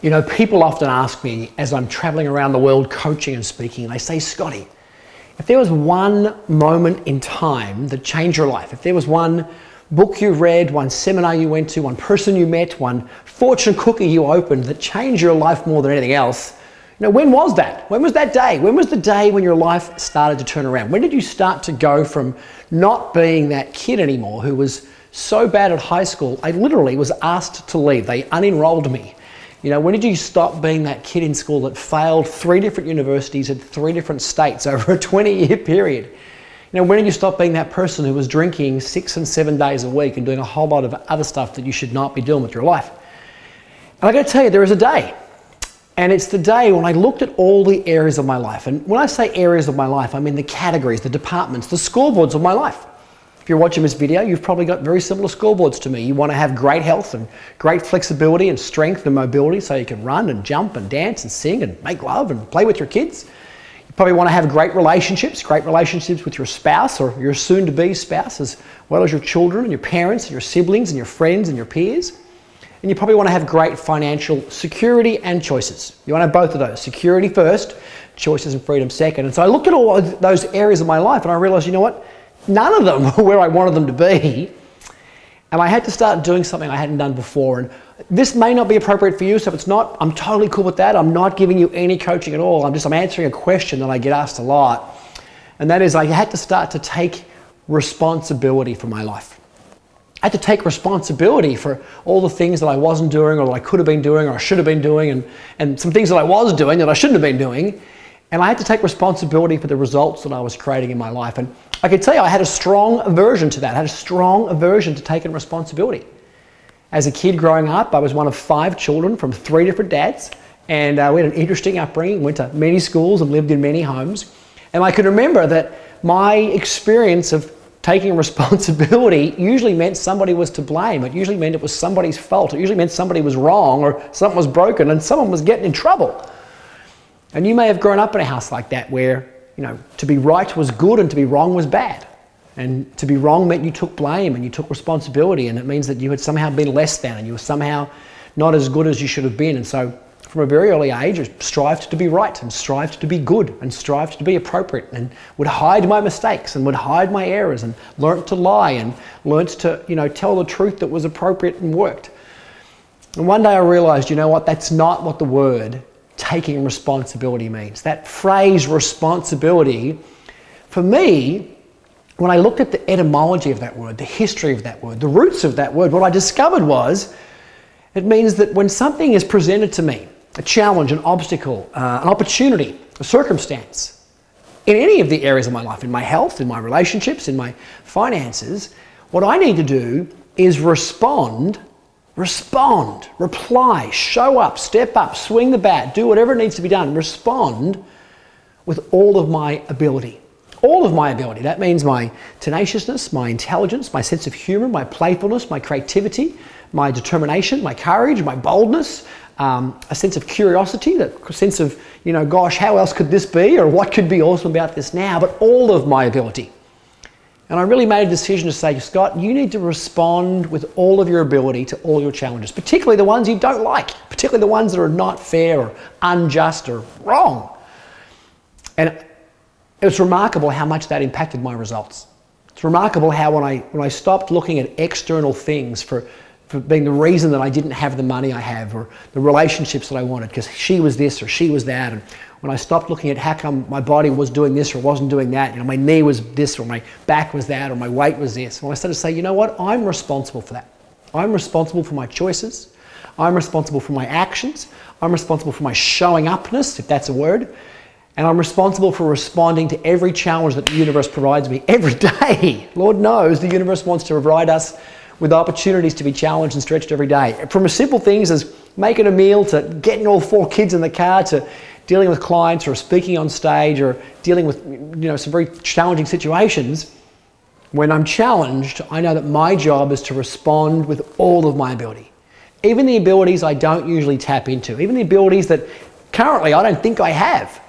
You know, people often ask me as I'm traveling around the world coaching and speaking, and they say, Scotty, if there was one moment in time that changed your life, if there was one book you read, one seminar you went to, one person you met, one fortune cookie you opened that changed your life more than anything else, you know, when was that? When was that day? When was the day when your life started to turn around? When did you start to go from not being that kid anymore who was so bad at high school, I literally was asked to leave. They unenrolled me. You know, when did you stop being that kid in school that failed 3 different universities in 3 different states over a 20-year period? You know, when did you stop being that person who was drinking 6 and 7 days a week and doing a whole lot of other stuff that you should not be doing with your life? And I got to tell you, there is a day. And it's the day when I looked at all the areas of my life. And when I say areas of my life, I mean the categories, the departments, the scoreboards of my life. If you're watching this video, you've probably got very similar scoreboards to me. You want to have great health and great flexibility and strength and mobility so you can run and jump and dance and sing and make love and play with your kids. You probably want to have great relationships with your spouse or your soon-to-be spouse, as well as your children and your parents and your siblings and your friends and your peers. And you probably want to have great financial security and choices. You want to have both of those. Security first, choices and freedom second. And so I looked at all of those areas of my life and I realized, you know what? None of them were where I wanted them to be. And I had to start doing something I hadn't done before. And this may not be appropriate for you, so if it's not, I'm totally cool with that. I'm not giving you any coaching at all. I'm answering a question that I get asked a lot. And that is, I had to start to take responsibility for my life. I had to take responsibility for all the things that I wasn't doing or that I could have been doing or I should have been doing and some things that I was doing that I shouldn't have been doing. And I had to take responsibility for the results that I was creating in my life. And I could tell you I had a strong aversion to that. I had a strong aversion to taking responsibility. As a kid growing up, I was one of 5 children from 3 different dads. And we had an interesting upbringing, went to many schools and lived in many homes. And I can remember that my experience of taking responsibility usually meant somebody was to blame. It usually meant it was somebody's fault. It usually meant somebody was wrong or something was broken and someone was getting in trouble. And you may have grown up in a house like that where, you know, to be right was good and to be wrong was bad. And to be wrong meant you took blame and you took responsibility, and it means that you had somehow been less than and you were somehow not as good as you should have been. And so from a very early age, I strived to be right and strived to be good and strived to be appropriate and would hide my mistakes and would hide my errors and learnt to lie and learnt to, you know, tell the truth that was appropriate and worked. And one day I realized, you know what, that's not what the word taking responsibility means. That phrase responsibility, for me, when I looked at the etymology of that word, the history of that word, the roots of that word, what I discovered was it means that when something is presented to me, a challenge, an obstacle, an opportunity, a circumstance, in any of the areas of my life, in my health, in my relationships, in my finances, what I need to do is respond, reply, show up, step up, swing the bat, do whatever needs to be done, respond with all of my ability. All of my ability. That means my tenaciousness, my intelligence, my sense of humor, my playfulness, my creativity, my determination, my courage, my boldness, a sense of curiosity, that sense of, you know, gosh, how else could this be, or what could be awesome about this now, but all of my ability. And I really made a decision to say, Scott, you need to respond with all of your ability to all your challenges, particularly the ones you don't like, particularly the ones that are not fair or unjust or wrong. And it was remarkable how much that impacted my results. It's remarkable how when I stopped looking at external things for being the reason that I didn't have the money I have or the relationships that I wanted because she was this or she was that, and when I stopped looking at how come my body was doing this or wasn't doing that, you know, my knee was this or my back was that or my weight was this, when I started to say, you know what, I'm responsible for that. I'm responsible for my choices. I'm responsible for my actions. I'm responsible for my showing upness, if that's a word. And I'm responsible for responding to every challenge that the universe provides me every day. Lord knows the universe wants to provide us with opportunities to be challenged and stretched every day. From as simple things as making a meal to getting all 4 kids in the car to dealing with clients or speaking on stage or dealing with, you know, some very challenging situations. When I'm challenged, I know that my job is to respond with all of my ability. Even the abilities I don't usually tap into, even the abilities that currently I don't think I have.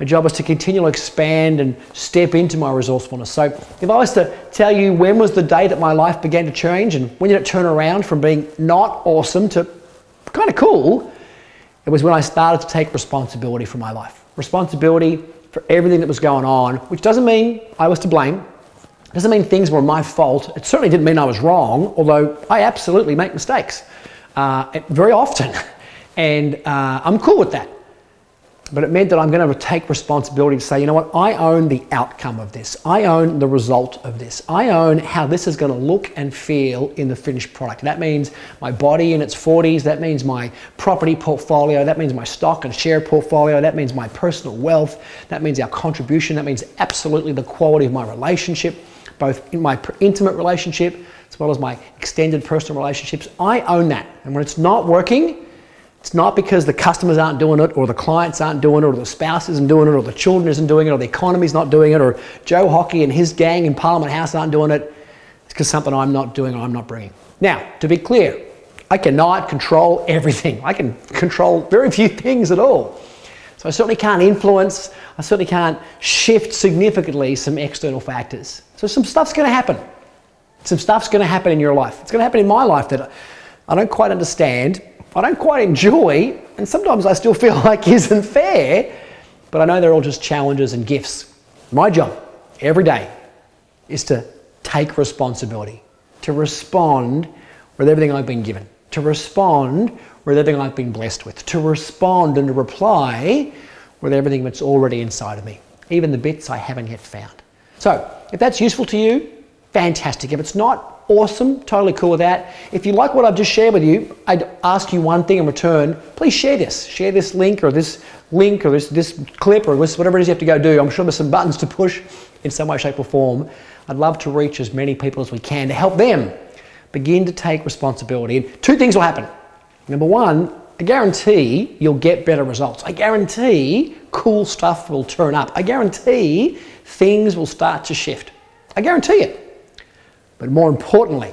My job is to continually expand and step into my resourcefulness. So if I was to tell you when was the day that my life began to change and when did it turn around from being not awesome to kind of cool, It was when I started to take responsibility for my life. Responsibility for everything that was going on, which doesn't mean I was to blame. It doesn't mean things were my fault. It certainly didn't mean I was wrong, although I absolutely make mistakes very often. And I'm cool with that. But it meant that I'm going to take responsibility to say, you know what, I own the outcome of this. I own the result of this. I own how this is going to look and feel in the finished product. That means my body in its 40s. That means my property portfolio. That means my stock and share portfolio. That means my personal wealth. That means our contribution. That means absolutely the quality of my relationship, both in my intimate relationship as well as my extended personal relationships. I own that. And when it's not working, it's not because the customers aren't doing it, or the clients aren't doing it, or the spouse isn't doing it, or the children isn't doing it, or the economy's not doing it, or Joe Hockey and his gang in Parliament House aren't doing it. It's because something I'm not doing or I'm not bringing. Now, to be clear, I cannot control everything. I can control very few things at all. So I certainly can't influence, I certainly can't shift significantly some external factors. So some stuff's going to happen. Some stuff's going to happen in your life. It's going to happen in my life that I don't quite understand, I don't quite enjoy, and sometimes I still feel like isn't fair, but I know they're all just challenges and gifts. My job every day is to take responsibility, to respond with everything I've been given, to respond with everything I've been blessed with, to respond and to reply with everything that's already inside of me, even the bits I haven't yet found. So if that's useful to you, fantastic. If it's not, awesome, totally cool with that. If you like what I've just shared with you, I'd ask you one thing in return. Please share this. Share this link or this clip or whatever it is you have to go do. I'm sure there's some buttons to push in some way, shape or form. I'd love to reach as many people as we can to help them begin to take responsibility. And two things will happen. Number one, I guarantee you'll get better results. I guarantee cool stuff will turn up. I guarantee things will start to shift. I guarantee it. But more importantly,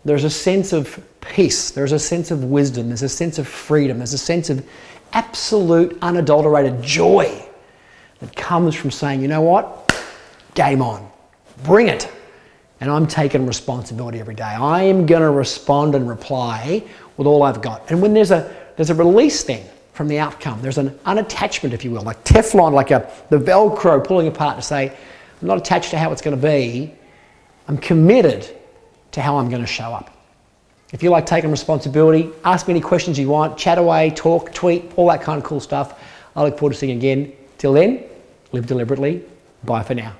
there's a sense of peace, there's a sense of wisdom, there's a sense of freedom, there's a sense of absolute unadulterated joy that comes from saying, you know what, game on, bring it. And I'm taking responsibility every day. I am going to respond and reply with all I've got. And when there's a release then from the outcome, there's an unattachment, if you will, like Teflon, like the Velcro pulling apart to say, I'm not attached to how it's going to be. I'm committed to how I'm going to show up. If you like taking responsibility, ask me any questions you want, chat away, talk, tweet, all that kind of cool stuff. I look forward to seeing you again. Till then, live deliberately. Bye for now.